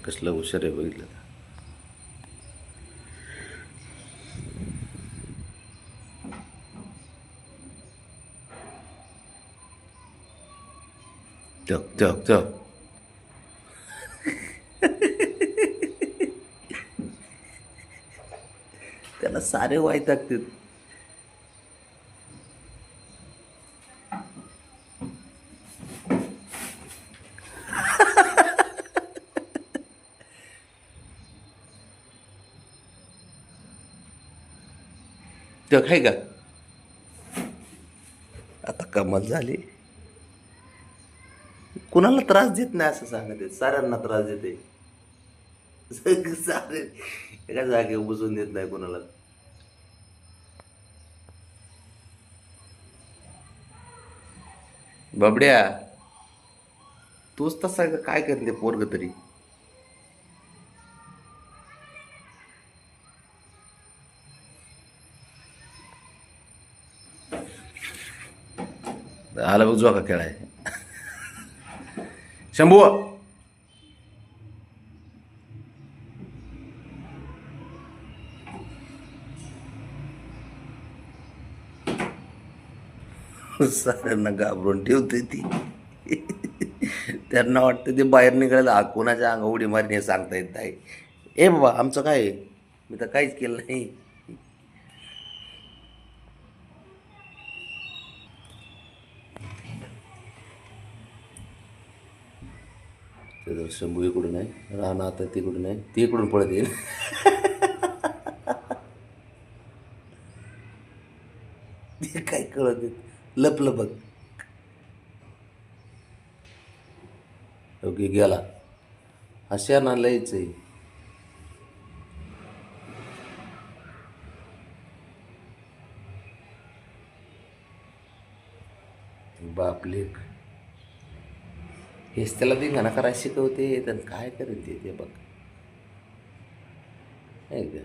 कसलं हुशार आहे बघितलं. जग जग जग त्याला सारे वाईटागतात. जग आहे का? आता कमाल झाली. कुणाला त्रास देत नाही असं सांगत आहेत, साऱ्यांना त्रास देते. सारे एका जागेवर बसून देत नाही कुणाला. बाबड्या, तूच तसा काय करते पोरग तरी. आला बघ का खेळाय. शंभू, साऱ्यांना घाबरून ठेवते ती. त्यांना वाटतं ते बाहेर निघायला कोणाच्या अंगा उडी मारणे सांगता येत नाही. ए बाबा, आमचं काय आहे? मी तर काहीच केलं नाही. शंभू इकडून आहे, राणा आता तिकडून आहे, ती इकडून पळत येईल. ते काय कळत नाही. लपलं बघ. ओके, गेला. अशा ना लयच आहे. बाप लेख हेच त्याला धिंगाणा करायला शिकवते. तर काय करेल ते बघ. आहे का?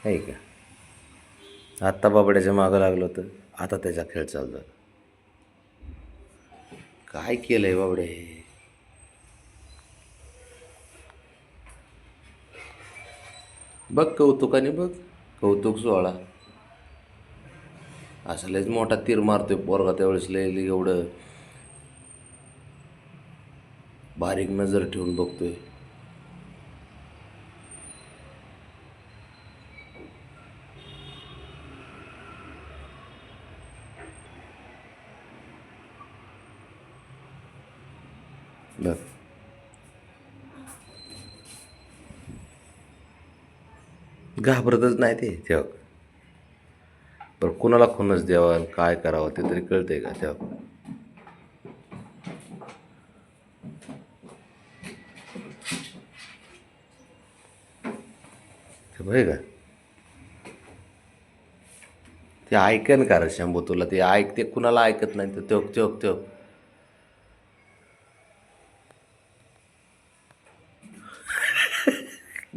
आहे का? आत्ता बाबड्याच्या मागं लागलं होतं, आता त्याचा खेळ चालू झाला. काय केलंय बाबडे? बघ कौतुकाने बघ. कौतुक सोहळा. असं लयच मोठा तीर मारतोय पोरगा त्यावेळेस. लय एवढं बारीक नजर ठेवून बघतोय. बघ, घाबरतच नाही ते तेव्हा. पण कुणाला खुनच द्यावा आणि काय करावं ते तरी कळतंय का तेव्हा. ते का ते ऐकन का रे शंभू तुला? ते ऐकते, कुणाला ऐकत नाही. तर त्यो त्यो त्यो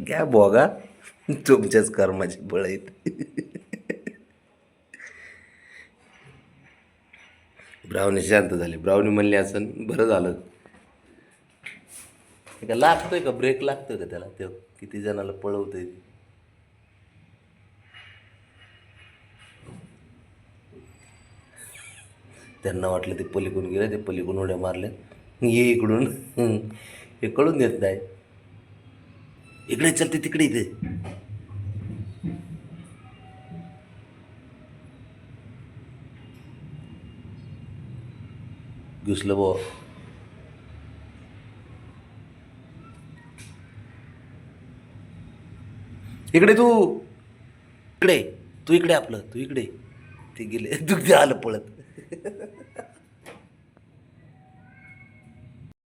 घ्या बोगा, तुमच्याच कर्माची बळ आहेत. ब्राह्मणी शांत झाली. ब्राह्मणी म्हणली असं बरं झालं. का लागतोय का ब्रेक? लागतोय का त्याला? ते किती जणाला पळवतोय. त्यांना वाटलं ते पलीकडून गेलं, ते पलीकडून उड्या मारल्या. ये इकडून. हे कळून देत नाही. इकडे चलते, तिकडे इथे घुसलं बो. इकडे तू, इकडे तू, इकडे आपलं तू, इकडे. ते गेले, तू आलं पळत.